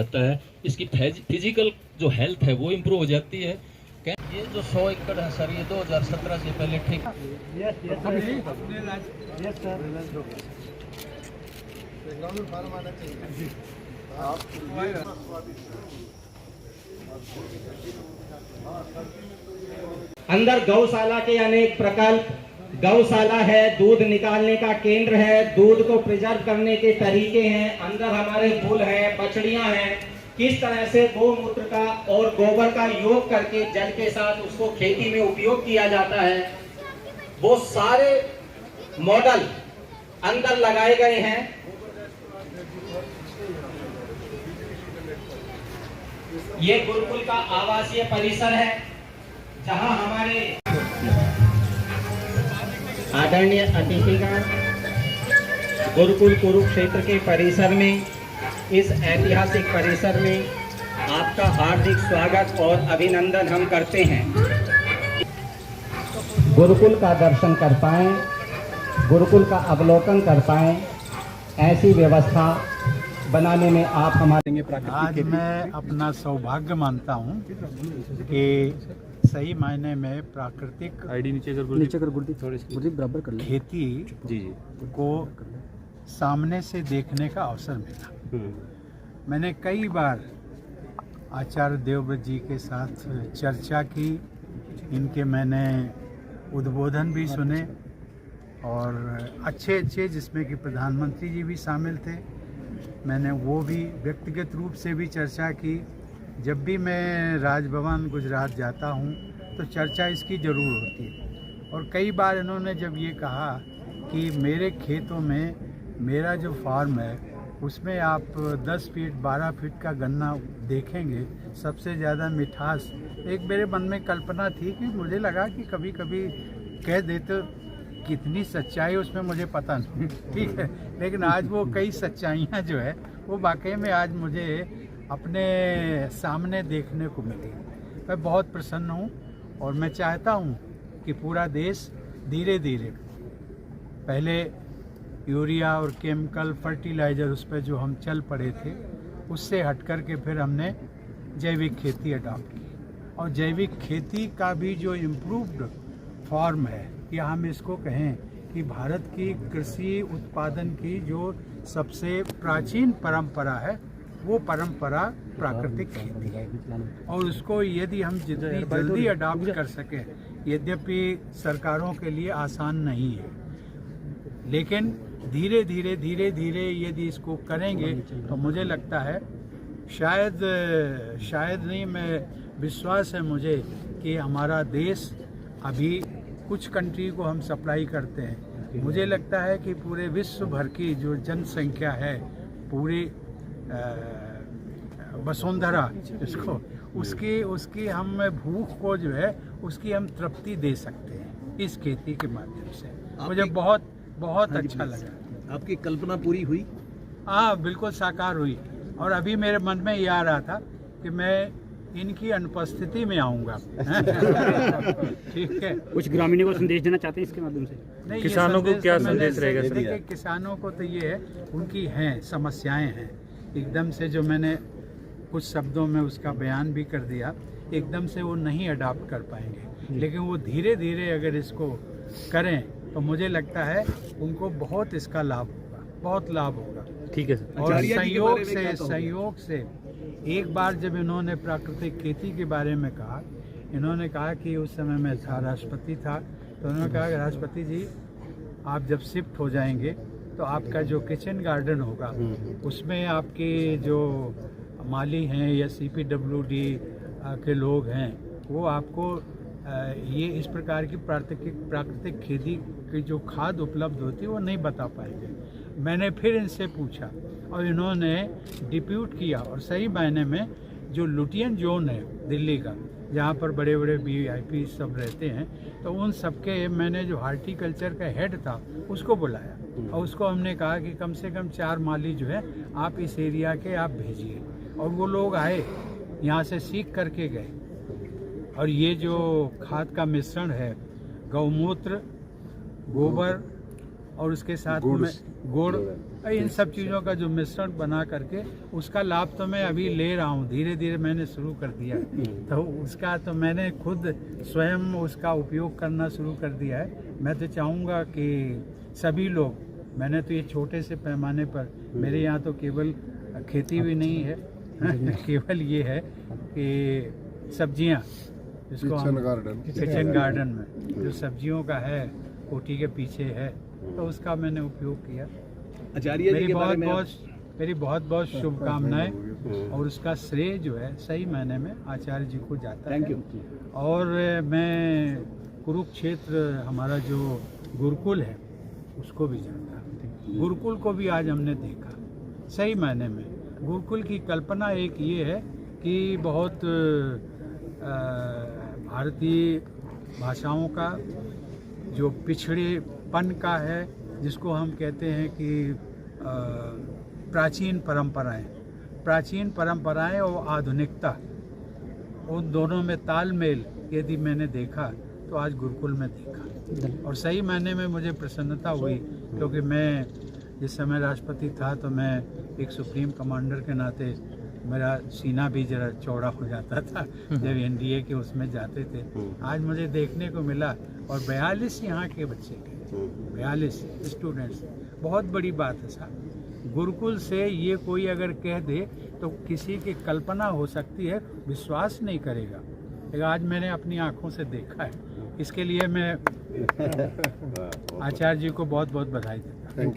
जाता है, इसकी फिजिकल जो हेल्थ है वो इम्प्रूव हो जाती है। ये जो 100 एकड़ है सर, ये 2017 से पहले ठीक अंदर गौशाला के अनेक प्रकल्प, गौशाला है, दूध निकालने का केंद्र है, दूध को प्रिजर्व करने के तरीके हैं, अंदर हमारे फूल हैं, बछड़ियां हैं, किस तरह से गौमूत्र का और गोबर का योग करके जल के साथ उसको खेती में उपयोग किया जाता है, वो सारे मॉडल अंदर लगाए गए हैं। ये गुरुकुल का आवासीय परिसर है जहां हमारे आदरणीय अतिथिगण गुरुकुल कुरुक्षेत्र के परिसर में, इस ऐतिहासिक परिसर में आपका हार्दिक स्वागत और अभिनंदन हम करते हैं। गुरुकुल का दर्शन कर पाएं, गुरुकुल का अवलोकन कर पाएं, ऐसी व्यवस्था बनाने में आप हमारे आज मैं अपना सौभाग्य मानता हूं कि सही मायने में प्राकृतिक खेती को सामने से देखने का अवसर मिला। मैंने कई बार आचार्य देवव्रत जी के साथ चर्चा की, इनके मैंने उद्बोधन भी सुने और अच्छे जिसमें कि प्रधानमंत्री जी भी शामिल थे, मैंने वो भी व्यक्तिगत रूप से भी चर्चा की। जब भी मैं राजभवन गुजरात जाता हूँ तो चर्चा इसकी ज़रूर होती है। और कई बार इन्होंने जब ये कहा कि मेरे खेतों में मेरा जो फार्म है उसमें आप 10 फीट 12 फीट का गन्ना देखेंगे, सबसे ज़्यादा मिठास, एक मेरे मन में कल्पना थी कि मुझे लगा कि कभी कभी कह देते, कितनी सच्चाई उसमें मुझे पता नहीं, ठीक है, लेकिन आज वो कई सच्चाइयाँ जो है वो वाकई में आज मुझे अपने सामने देखने को मिली। मैं बहुत प्रसन्न हूँ और मैं चाहता हूँ कि पूरा देश धीरे धीरे, पहले यूरिया और केमिकल फर्टिलाइज़र उस पर जो हम चल पड़े थे उससे हट कर के फिर हमने जैविक खेती अडॉप्ट की, और जैविक खेती का भी जो इम्प्रूव्ड फॉर्म है, या हम इसको कहें कि भारत की कृषि उत्पादन की जो सबसे प्राचीन परंपरा है वो परंपरा प्राकृतिक खेती है। और उसको यदि हम जितनी जल्दी अडॉप्ट कर सकें, यद्यपि सरकारों के लिए आसान नहीं है, लेकिन धीरे धीरे यदि इसको करेंगे तो मुझे लगता है शायद नहीं, मैं विश्वास है मुझे कि हमारा देश अभी कुछ कंट्री को हम सप्लाई करते हैं। मुझे लगता है कि पूरे विश्व भर की जो जनसंख्या है, पूरी वसुंधरा इसको, उसकी हम भूख को जो है उसकी हम तृप्ति दे सकते हैं इस खेती के माध्यम से। मुझे बहुत अच्छा लगा। आपकी कल्पना पूरी हुई? हाँ, बिल्कुल साकार हुई। और अभी मेरे मन में ये आ रहा था कि मैं इनकी अनुपस्थिति में आऊंगा। ठीक है। कुछ ग्रामीणों को संदेश देना चाहते हैं इसके माध्यम से? नहीं, किसानों को क्या संदेश रहेगा? देखिए, किसानों को तो ये है, उनकी हैं समस्याएं हैं, एकदम से जो मैंने कुछ शब्दों में उसका बयान भी कर दिया, एकदम से वो नहीं अडॉप्ट कर पाएंगे, लेकिन वो धीरे धीरे अगर इसको करें तो मुझे लगता है उनको बहुत इसका लाभ होगा, बहुत लाभ होगा। ठीक है सर। और सहयोग से एक बार जब इन्होंने प्राकृतिक खेती के बारे में कहा, इन्होंने कहा कि उस समय मैं था, राष्ट्रपति था, तो उन्होंने कहा कि राष्ट्रपति जी आप जब शिफ्ट हो जाएंगे तो आपका जो किचन गार्डन होगा उसमें आपके जो माली हैं या CPWD के लोग हैं वो आपको ये इस प्रकार की प्राकृतिक खेती की जो खाद उपलब्ध होती है वो नहीं बता पाएंगे। मैंने फिर इनसे पूछा और इन्होंने डिप्यूट किया, और सही मायने में जो लुटियन जोन है दिल्ली का, जहाँ पर बड़े बड़े VIP सब रहते हैं, तो उन सबके मैंने जो हार्टिकल्चर का हेड था उसको बुलाया और उसको हमने कहा कि कम से कम 4 माली जो है आप इस एरिया के आप भेजिए। और वो लोग आए, यहाँ से सीख करके गए, और ये जो खाद का मिश्रण है, गौमूत्र, गोबर और उसके साथ में गुड़, इन सब चीज़ों का जो मिश्रण बना करके उसका लाभ तो मैं अभी ले रहा हूँ, धीरे धीरे मैंने शुरू कर दिया है। तो उसका तो मैंने खुद स्वयं उसका उपयोग करना शुरू कर दिया है। मैं तो चाहूँगा कि सभी लोग, मैंने तो ये छोटे से पैमाने पर, मेरे यहाँ तो केवल खेती भी नहीं है केवल ये है कि सब्जियाँ, जिसको किचन गार्डन में जो सब्जियों का है, कोठी के पीछे है, तो उसका मैंने उपयोग किया। आचार्य जी के बारे में मेरी बहुत बहुत शुभकामनाएं, और उसका श्रेय जो है सही मायने में आचार्य जी को जाता है। और मैं कुरुक्षेत्र, हमारा जो गुरुकुल है, उसको भी जानता हूँ। गुरुकुल को भी आज हमने देखा, सही मायने में गुरुकुल की कल्पना एक ये है कि बहुत भारतीय भाषाओं का जो पिछड़ेपन का है, जिसको हम कहते हैं कि प्राचीन परंपराएं और आधुनिकता, उन दोनों में तालमेल यदि मैंने देखा तो आज गुरुकुल में देखा। और सही मायने में मुझे प्रसन्नता हुई, क्योंकि मैं जिस समय राष्ट्रपति था तो मैं एक सुप्रीम कमांडर के नाते मेरा सीना भी जरा चौड़ा हो जाता था जब एनडीए के उसमें जाते थे। आज मुझे देखने को मिला, और 42 यहाँ के बच्चे गए, 42 स्टूडेंट्स, बहुत बड़ी बात है साहब। गुरुकुल से ये कोई अगर कह दे तो किसी की कल्पना हो सकती है, विश्वास नहीं करेगा, लेकिन आज मैंने अपनी आंखों से देखा है। इसके लिए मैं आचार्य जी को बहुत बहुत बधाई देता हूँ।